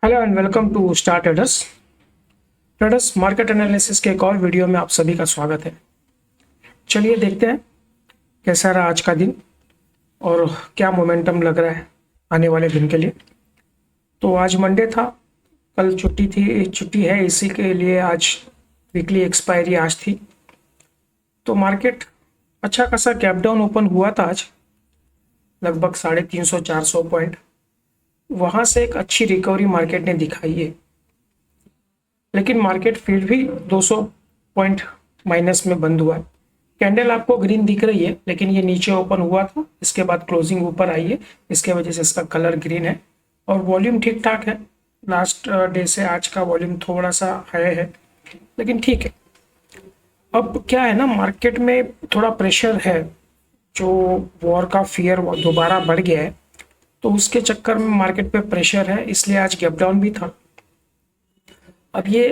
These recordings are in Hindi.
Hello and welcome to Star Traders. Traders market analysis के एक और वीडियो में आप सभी का स्वागत है। चलिए देखते हैं कैसा रहा आज का दिन और क्या मोमेंटम लग रहा है आने वाले दिन के लिए। तो आज मंडे था, कल छुट्टी है, इसी के लिए आज वीकली एक्सपायरी आज थी। तो मार्केट अच्छा खासा गैप डाउन ओपन हुआ था आज, लगभग 350-400 पॉइंट। वहाँ से एक अच्छी रिकवरी मार्केट ने दिखाई है, लेकिन मार्केट फिर भी 200 पॉइंट माइनस में बंद हुआ है। कैंडल आपको ग्रीन दिख रही है, लेकिन ये नीचे ओपन हुआ था, इसके बाद क्लोजिंग ऊपर आई है, इसके वजह से इसका कलर ग्रीन है। और वॉल्यूम ठीक ठाक है, लास्ट डे से आज का वॉल्यूम थोड़ा सा हाई है, लेकिन ठीक है। अब क्या है ना, मार्केट में थोड़ा प्रेशर है, जो वॉर का फियर दोबारा बढ़ गया है, तो उसके चक्कर में मार्केट पे प्रेशर है, इसलिए आज गैप डाउन भी था। अब ये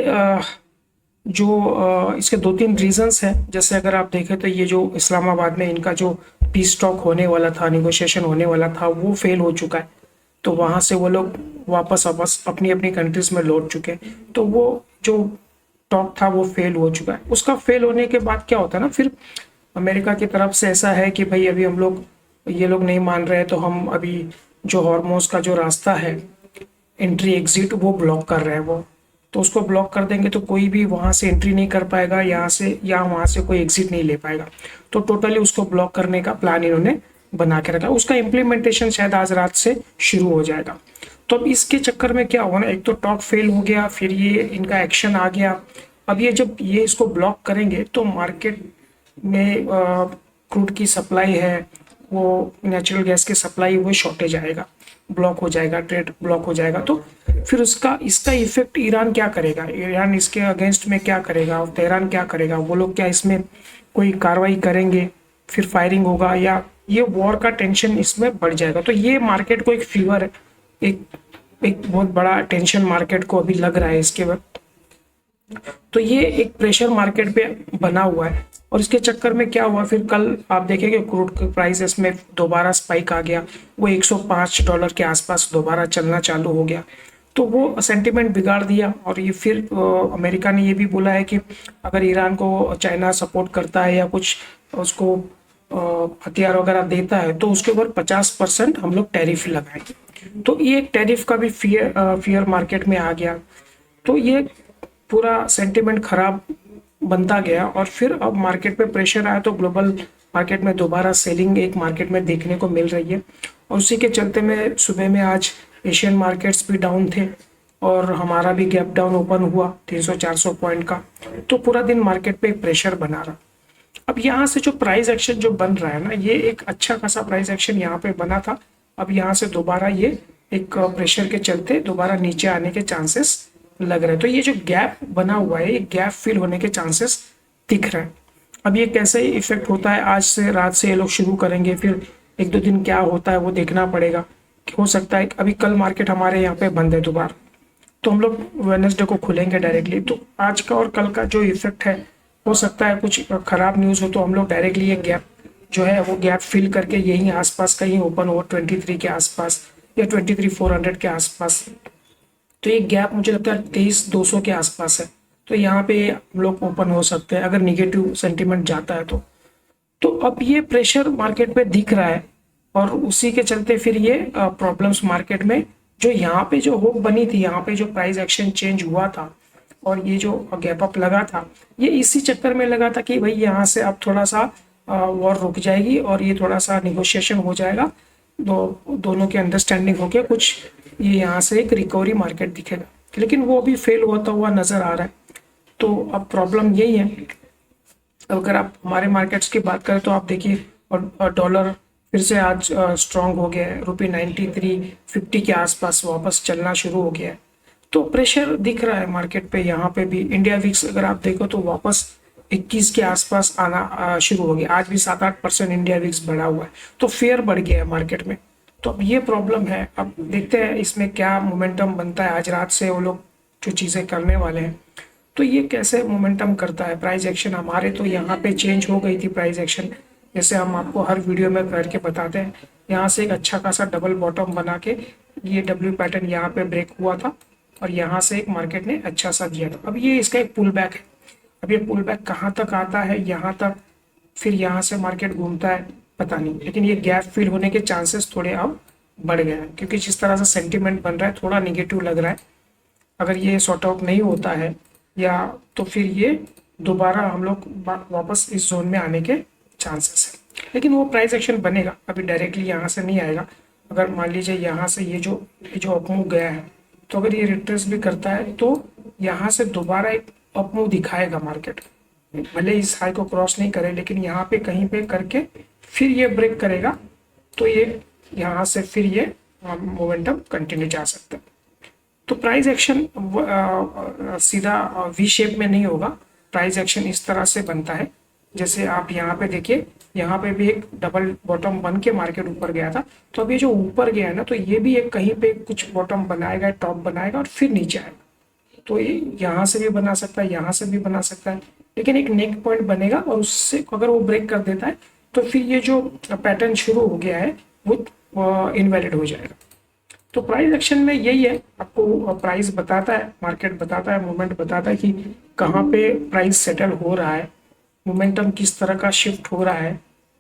इसके दो तीन रीजंस हैं। जैसे अगर आप देखें तो ये जो इस्लामाबाद में इनका जो पीस टॉक होने वाला था, निगोशिएशन होने वाला था, वो फेल हो चुका है। तो वहाँ से वो लोग वापस अपनी अपनी कंट्रीज में लौट चुके हैं। तो वो जो टॉक था वो फेल हो चुका है। उसका फेल होने के बाद क्या होता है ना, फिर अमेरिका की तरफ से ऐसा है कि भाई अभी ये लोग नहीं मान रहे, तो हम अभी जो हॉर्मोज का जो रास्ता है एंट्री एग्जिट वो ब्लॉक कर रहे हैं वो। तो उसको ब्लॉक कर देंगे तो कोई भी वहाँ से एंट्री नहीं कर पाएगा यहाँ से, या वहाँ से कोई एग्जिट नहीं ले पाएगा। तो टोटली उसको ब्लॉक करने का प्लान इन्होंने बना के रखा। उसका इम्प्लीमेंटेशन शायद आज रात से शुरू हो जाएगा। तो अब इसके चक्कर में क्या होगा ना, एक तो टॉक फेल हो गया, फिर ये इनका एक्शन आ गया। अब ये जब ये इसको ब्लॉक करेंगे तो मार्केट में क्रूड की सप्लाई है, वो नेचुरल गैस की सप्लाई वो शॉर्टेज आएगा, ब्लॉक हो जाएगा, ट्रेड ब्लॉक हो जाएगा। तो फिर इसका इफेक्ट ईरान क्या करेगा, ईरान इसके अगेंस्ट में क्या करेगा, और तेहरान क्या करेगा, वो लोग क्या इसमें कोई कार्रवाई करेंगे, फिर फायरिंग होगा, या ये वॉर का टेंशन इसमें बढ़ जाएगा। तो ये मार्केट को एक फीवर है, एक एक बहुत बड़ा टेंशन मार्केट को अभी लग रहा है इसके वक्त। तो ये एक प्रेशर मार्केट पे बना हुआ है। और इसके चक्कर में क्या हुआ, फिर कल आप देखेंगे क्रूड के प्राइसेस में दोबारा स्पाइक आ गया, वो $105 के आसपास दोबारा चलना चालू हो गया। तो वो सेंटिमेंट बिगाड़ दिया। और ये फिर अमेरिका ने ये भी बोला है कि अगर ईरान को चाइना सपोर्ट करता है या कुछ उसको हथियार वगैरह देता है, तो उसके ऊपर 50% हम लोग टैरिफ लगाएंगे। तो ये एक टैरिफ का भी फियर मार्केट में आ गया। तो ये पूरा सेंटिमेंट खराब बनता गया। और फिर अब मार्केट पे प्रेशर आया, तो ग्लोबल मार्केट में दोबारा सेलिंग एक मार्केट में देखने को मिल रही है। और उसी के चलते में सुबह में आज एशियन मार्केट्स भी डाउन थे, और हमारा भी गैप डाउन ओपन हुआ 300-400 पॉइंट का। तो पूरा दिन मार्केट पे एक प्रेशर बना रहा। अब यहाँ से जो प्राइस एक्शन जो बन रहा है ना, ये एक अच्छा खासा प्राइस एक्शन यहाँ पे बना था। अब यहाँ से दोबारा ये एक प्रेशर के चलते दोबारा नीचे आने के चांसेस लग रहे हैं। तो ये जो गैप बना हुआ है, ये गैप फिल होने के चांसेस दिख रहे हैं। अब ये कैसे इफेक्ट होता है, आज से रात से ये लोग शुरू करेंगे, फिर एक दो दिन क्या होता है वो देखना पड़ेगा। हो सकता है अभी कल मार्केट हमारे यहाँ पे बंद है दोबारा, तो हम लोग वेडनेसडे को खुलेंगे डायरेक्टली। तो आज का और कल का जो इफेक्ट है, हो सकता है कुछ खराब न्यूज़ हो तो हम लोग डायरेक्टली ये गैप जो है वो गैप फिल करके यहीं आसपास कहीं ओपन हो 23 के आसपास या 23,400 के आसपास। तो ये गैप मुझे लगता है 23,200 के आसपास है। तो यहाँ पे हम लोग ओपन हो सकते हैं अगर निगेटिव सेंटीमेंट जाता है तो अब ये प्रेशर मार्केट पे दिख रहा है, और उसी के चलते फिर ये प्रॉब्लम्स मार्केट में जो यहाँ पे जो होप बनी थी, यहाँ पे जो प्राइस एक्शन चेंज हुआ था और ये जो गैप अप लगा था, ये इसी चक्कर में लगा था कि भाई यहाँ से अब थोड़ा सा वॉर रुक जाएगी और ये थोड़ा सा निगोशिएशन हो जाएगा, दोनों की अंडरस्टैंडिंग होके कुछ ये यहाँ से एक रिकवरी मार्केट दिखेगा। लेकिन वो भी फेल होता हुआ नजर आ रहा है। तो अब प्रॉब्लम यही है। अगर आप हमारे मार्केट्स की बात करें तो आप देखिए, और डॉलर फिर से आज स्ट्रांग हो गया है, ₹93.50 के आसपास वापस चलना शुरू हो गया है। तो प्रेशर दिख रहा है मार्केट पे। यहाँ पे भी इंडिया विक्स अगर आप देखो तो वापस 21 के आसपास आना शुरू हो गया। आज भी 7-8% इंडिया विक्स बढ़ा हुआ है, तो फेयर बढ़ गया है मार्केट में। तो अब ये प्रॉब्लम है। अब देखते हैं इसमें क्या मोमेंटम बनता है। आज रात से वो लोग जो चीज़ें करने वाले हैं, तो ये कैसे मोमेंटम करता है। प्राइस एक्शन हमारे तो यहाँ पे चेंज हो गई थी प्राइस एक्शन, जैसे हम आपको हर वीडियो में करके बताते हैं। यहाँ से एक अच्छा खासा डबल बॉटम बना के ये डब्ल्यू पैटर्न यहाँ पे ब्रेक हुआ था, और यहाँ से एक मार्केट ने अच्छा सा दिया था। अब ये इसका एक पुल बैक है। अब ये पुल बैक कहाँ तक आता है, यहाँ तक, फिर यहाँ से मार्केट घूमता है, पता नहीं। लेकिन ये गैप फिल होने के चांसेस थोड़े अब बढ़ गए हैं, क्योंकि जिस तरह से सेंटीमेंट बन रहा है थोड़ा निगेटिव लग रहा है। अगर ये सॉर्ट आउट नहीं होता है या तो फिर ये दोबारा हम लोग वापस इस जोन में आने के चांसेस है। लेकिन वो प्राइस एक्शन बनेगा, अभी डायरेक्टली यहाँ से नहीं आएगा। अगर मान लीजिए यहाँ से ये जो अपमूव गया है, तो अगर ये रिट्रेस भी करता है तो यहाँ से दोबारा एक अपमूव दिखाएगा मार्केट। भले इस हाई को क्रॉस नहीं करे, लेकिन यहाँ पे कहीं पे करके फिर ये ब्रेक करेगा, तो ये यहाँ से फिर ये मोमेंटम कंटिन्यू जा सकता है। तो प्राइस एक्शन सीधा वी शेप में नहीं होगा। प्राइस एक्शन इस तरह से बनता है, जैसे आप यहाँ पे देखिए, यहाँ पे भी एक डबल बॉटम बन के मार्केट ऊपर गया था। तो अब ये जो ऊपर गया है ना, तो ये भी एक कहीं पे कुछ बॉटम बनाएगा, टॉप बनाएगा और फिर नीचे आएगा। तो ये यहाँ से भी बना सकता है, यहाँ से भी बना सकता है, लेकिन एक नेक पॉइंट बनेगा और उससे अगर वो ब्रेक कर देता है तो फिर ये जो पैटर्न शुरू हो गया है वो इनवैलिड हो जाएगा। तो प्राइस एक्शन में यही है, आपको प्राइस बताता है, मार्केट बताता है, मूवमेंट बताता है कि कहाँ पे प्राइस सेटल हो रहा है, मोमेंटम किस तरह का शिफ्ट हो रहा है,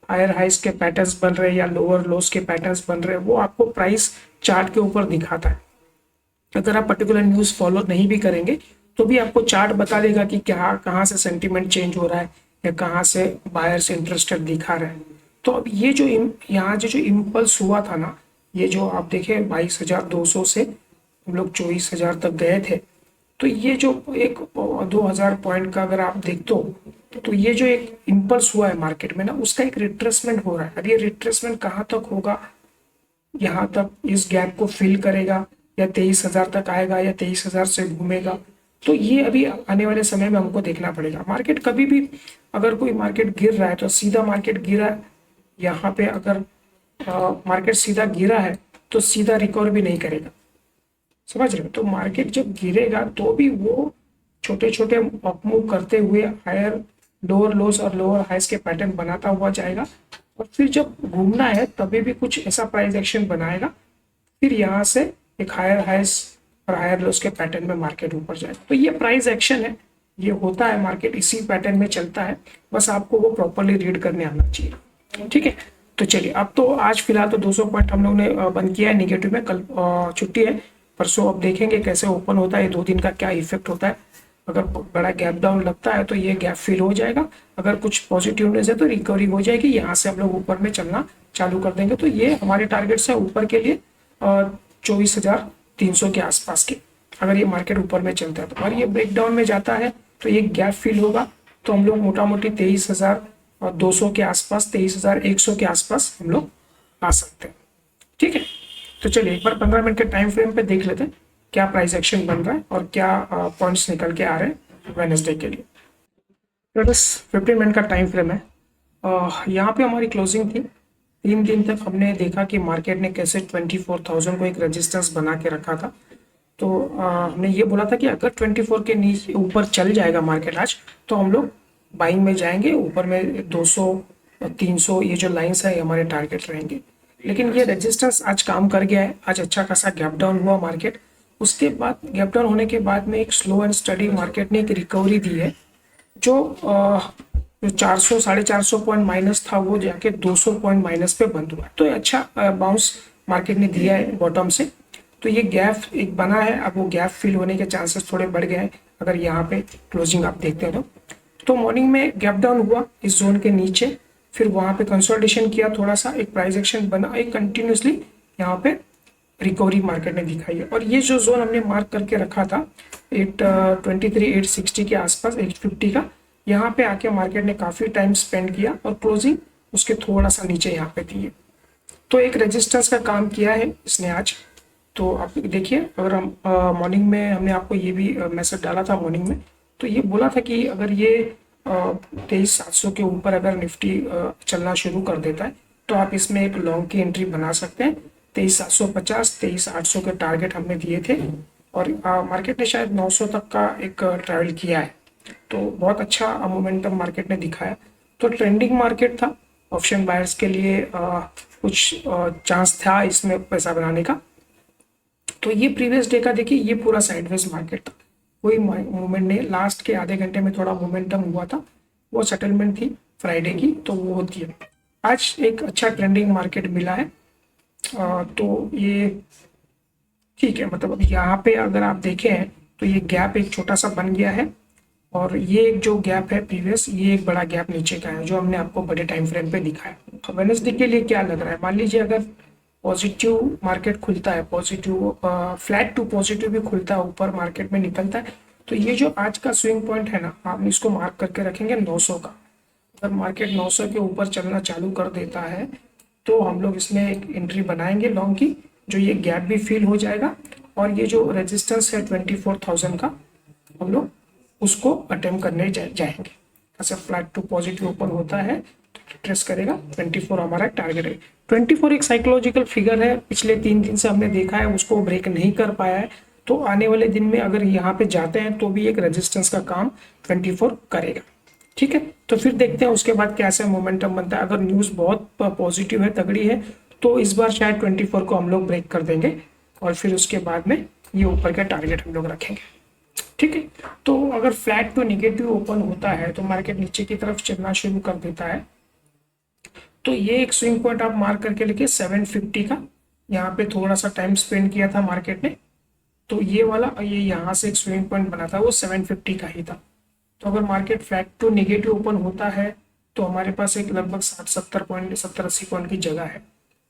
हायर हाइस के पैटर्न्स बन रहे हैं या लोअर लोस के पैटर्न्स बन रहे हैं, वो आपको प्राइस चार्ट के ऊपर दिखाता है। अगर आप पर्टिकुलर न्यूज़ फॉलो नहीं भी करेंगे तो भी आपको चार्ट बता देगा कि क्या कहाँ से सेंटीमेंट चेंज हो रहा है या कहाँ से बायर्स इंटरेस्टेड दिखा रहे हैं। तो अब ये जो यहाँ जो इम्पल्स हुआ था ना, ये जो आप देखें 22,200 से हम लोग 24,000 तक गए थे, तो ये जो एक 2,000 पॉइंट का अगर आप देखते हो, तो ये जो एक इम्पल्स हुआ है मार्केट में ना, उसका एक रिट्रेसमेंट हो रहा है। अब ये रिट्रेसमेंट कहाँ तक होगा, यहाँ तक इस गैप को फिल करेगा या 23,000 तक आएगा या 23,000 से घूमेगा, तो ये अभी आने वाले समय में हमको देखना पड़ेगा। मार्केट कभी भी अगर कोई मार्केट गिर रहा है तो सीधा मार्केट गिरा, यहाँ पे अगर मार्केट सीधा गिरा है तो सीधा रिकवर भी नहीं करेगा, समझ रहे हो। तो मार्केट जब गिरेगा तो भी वो छोटे छोटे अपमूव करते हुए हायर लोअर लोस और लोअर हाइस के पैटर्न बनाता हुआ जाएगा, और फिर जब घूमना है तभी भी कुछ ऐसा प्राइस एक्शन बनाएगा, फिर यहाँ से एक हायर हाइस और हायर लोस के पैटर्न में मार्केट ऊपर जाएगा। तो ये प्राइस एक्शन है, ये होता है, मार्केट इसी पैटर्न में चलता है, बस आपको वो प्रॉपरली रीड करने आना चाहिए, ठीक है। तो चलिए, अब तो आज फिलहाल तो 200 पॉइंट हम लोग ने बंद किया है निगेटिव में, कल छुट्टी है, परसों अब देखेंगे कैसे ओपन होता है, ये 2 दिन का क्या इफेक्ट होता है। अगर बड़ा गैप डाउन लगता है तो ये गैप फिल हो जाएगा, अगर कुछ पॉजिटिवनेस है तो रिकवरी हो जाएगी, यहाँ से हम लोग ऊपर में चलना चालू कर देंगे। तो ये हमारे टारगेट्स है ऊपर के लिए 24,300 के आसपास के। अगर ये मार्केट ऊपर में चलता है तो, और ये ब्रेकडाउन में जाता है तो ये गैप फिल होगा, तो हम लोग मोटा मोटी 23,200 के आसपास, 23,100 के आसपास हम लोग आ सकते हैं, ठीक है। तो चलिए एक बार 15 मिनट के टाइम फ्रेम पे देख लेते हैं क्या प्राइस एक्शन बन रहा है और क्या पॉइंट्स निकल के आ रहे हैं वेडनेसडे के लिए। तो बस 15 मिनट का टाइम फ्रेम है। यहाँ पे हमारी क्लोजिंग थी, 3 दिन तक हमने देखा कि मार्केट ने कैसे 24,000 को एक रेजिस्टेंस बना के रखा था। तो हमने ये बोला था कि अगर 24 के नीचे ऊपर चल जाएगा मार्केट आज, तो हम लोग बाइंग में जाएंगे, ऊपर में 200 300 ये जो लाइंस है हमारे टारगेट रहेंगे। लेकिन ये रेजिस्टेंस आज काम कर गया है, आज अच्छा खासा गैप डाउन हुआ मार्केट। उसके बाद गैप डाउन होने के बाद में एक स्लो एंड स्टडी मार्केट ने एक रिकवरी दी है, जो 400 450 पॉइंट माइनस था वो जाके 200 पॉइंट माइनस पे बंद हुआ। तो अच्छा बाउंस मार्केट ने दिया है बॉटम से। तो ये गैप एक बना है, अब वो गैप फिल होने के चांसेस थोड़े बढ़ गए हैं अगर यहाँ पे क्लोजिंग आप देखते हो तो मॉर्निंग में गैप डाउन हुआ इस जोन के नीचे, फिर वहाँ पे कंसोलिडेशन किया, थोड़ा सा एक प्राइस एक्शन बना, एक कंटिन्यूसली यहाँ पे रिकवरी मार्केट ने दिखाई है। और ये जो जोन हमने मार्क करके रखा था 823 860 के आसपास 850 का, यहाँ पे आके मार्केट ने काफ़ी टाइम स्पेंड किया और क्लोजिंग उसके थोड़ा सा नीचे यहाँ पे थी। तो एक रेजिस्टेंस का काम किया है इसने आज। तो आप देखिए, अगर हम मॉर्निंग में हमने आपको ये भी मैसेज डाला था मॉर्निंग में, तो ये बोला था कि अगर ये 23,700 के ऊपर अगर निफ्टी चलना शुरू कर देता है तो आप इसमें एक लॉन्ग की एंट्री बना सकते हैं। 23,750 23,800 के टारगेट हमने दिए थे और मार्केट ने शायद 900 तक का एक ट्रैवल किया है। तो बहुत अच्छा मोमेंटम मार्केट ने दिखाया। तो ट्रेंडिंग मार्केट था, ऑप्शन बायर्स के लिए कुछ चांस था इसमें पैसा बनाने का। तो ये प्रीवियस डे का देखिए, ये पूरा साइडवेज मार्केट था, कोई मूवमेंट नहीं। लास्ट के आधे घंटे में थोड़ा मोमेंटम हुआ था, वो सेटलमेंट थी फ्राइडे की, तो वो होती है। आज एक अच्छा ट्रेंडिंग मार्केट मिला है। तो ये ठीक है, मतलब अब यहाँ पे अगर आप देखें तो ये गैप एक छोटा सा बन गया है, और ये एक जो गैप है प्रीवियस, ये एक बड़ा गैप नीचे का है जो हमने आपको बड़े टाइम फ्रेम पे दिखाया। तो वेडनेसडे के लिए क्या लग रहा है, मान लीजिए अगर पॉजिटिव मार्केट खुलता है, पॉजिटिव फ्लैट टू पॉजिटिव भी खुलता है, ऊपर मार्केट में निकलता है, तो ये जो आज का स्विंग पॉइंट है ना, आप इसको मार्क करके रखेंगे 900 का। अगर मार्केट 900 के ऊपर चलना चालू कर देता है तो हम लोग इसमें एक एंट्री बनाएंगे लॉन्ग की, जो ये गैप भी फिल हो जाएगा, और ये जो रेजिस्टेंस है 24,000 का, हम लोग उसको अटेम्प्ट करने जाएंगे। ऐसे फ्लैट टू पॉजिटिव ओपन होता है तो ट्रेस करेगा 24, हमारा टारगेट है। 24 एक साइकोलॉजिकल फिगर है, पिछले 3 दिन से हमने देखा है उसको ब्रेक नहीं कर पाया है, तो आने वाले दिन में अगर यहाँ पे जाते हैं तो भी एक रेजिस्टेंस का काम 24 करेगा। ठीक है, तो फिर देखते हैं उसके बाद कैसे मोमेंटम बनता है। अगर न्यूज़ बहुत पॉजिटिव है, तगड़ी है, तो इस बार शायद 24 को हम लोग ब्रेक कर देंगे, और फिर उसके बाद में ये ऊपर का टारगेट हम लोग रखेंगे। ठीक है, तो अगर फ्लैट टू निगेटिव ओपन होता है तो मार्केट नीचे की तरफ चलना शुरू कर देता है, तो ये एक स्विंग पॉइंट आप मार्क करके लिखिए 750 का। यहाँ पे थोड़ा सा टाइम स्पेंड किया था मार्केट ने, तो ये वाला, ये यहाँ से एक स्विंग पॉइंट बना था, वो 750 का ही था। तो अगर market flat to negative open होता है तो हमारे पास एक लगभग 60-70 पॉइंट, 70-80 पॉइंट की जगह है।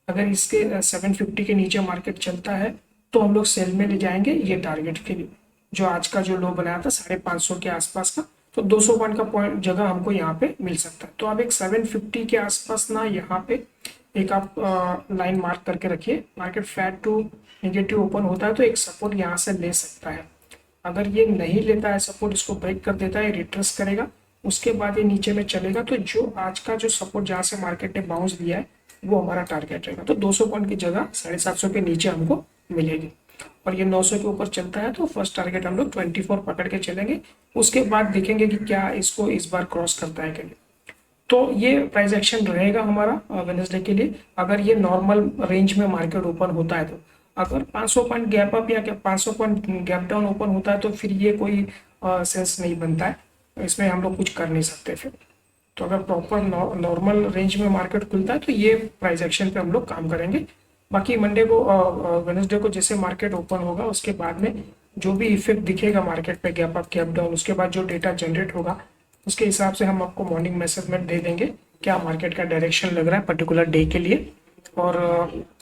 अगर इसके 750 के नीचे मार्केट चलता है तो हम लोग सेल में ले जाएंगे ये टारगेट के लिए, जो आज का जो लो बनाया था 550 के आसपास का, तो 200 पॉइंट का पॉइंट जगह हमको यहाँ पे मिल सकता है। तो आप एक 750 के आसपास ना यहाँ पे एक आप लाइन मार्क करके रखिए। Market flat to negative open होता है तो एक सपोर्ट यहाँ से ले सकता है। अगर ये नहीं लेता है सपोर्ट, इसको ब्रेक कर देता है, रिट्रेस करेगा, उसके बाद ये नीचे में चलेगा, तो जो आज का जो सपोर्ट जहाँ से मार्केट ने बाउंस दिया है वो हमारा टारगेट रहेगा। तो 200 पॉइंट की जगह 750 के नीचे हमको मिलेगी, और ये 900 के ऊपर चलता है तो फर्स्ट टारगेट हम लोग 24 पकड़ के चलेंगे। उसके बाद देखेंगे कि क्या इसको इस बार क्रॉस करता है कि नहीं। तो ये प्राइस एक्शन रहेगा हमारा वेडनेसडे के लिए। अगर ये नॉर्मल रेंज में मार्केट ओपन होता है, तो अगर 500 पॉइंट गैप अप या 500 पॉइंट गैप डाउन ओपन होता है तो फिर ये कोई सेंस नहीं बनता है, इसमें हम लोग कुछ कर नहीं सकते फिर। तो अगर प्रॉपर नॉर्मल रेंज में मार्केट खुलता है तो ये प्राइस एक्शन पे हम लोग काम करेंगे। बाकी मंडे को, वेडनेसडे को जैसे मार्केट ओपन होगा उसके बाद में जो भी इफेक्ट दिखेगा मार्केट पे, गैप अप गैप डाउन, उसके बाद जो डेटा जनरेट होगा उसके हिसाब से हम आपको मॉर्निंग मैसेज में दे देंगे क्या मार्केट का डायरेक्शन लग रहा है पर्टिकुलर डे के लिए, और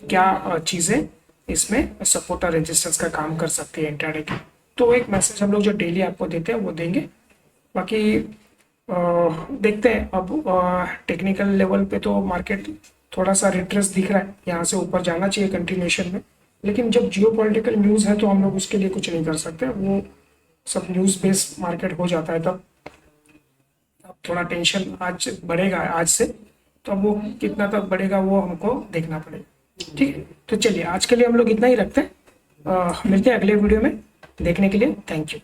क्या चीज़ें इसमें सपोर्ट और रेजिस्टेंस का काम कर सकती है इंट्राडे की। तो एक मैसेज हम लोग जो डेली आपको देते हैं वो देंगे। बाकी देखते हैं अब टेक्निकल लेवल पे तो मार्केट थोड़ा सा रिट्रेस दिख रहा है, यहाँ से ऊपर जाना चाहिए कंटिन्यूएशन में, लेकिन जब जियोपॉलिटिकल न्यूज़ है तो हम लोग उसके लिए कुछ नहीं कर सकते, वो सब न्यूज़ बेस्ड मार्केट हो जाता है। तब थोड़ा टेंशन आज बढ़ेगा आज से, तो अब वो कितना तक बढ़ेगा वो हमको देखना पड़ेगा। ठीक है, तो चलिए आज के लिए हम लोग इतना ही रखते हैं, मिलते हैं अगले वीडियो में। देखने के लिए थैंक यू।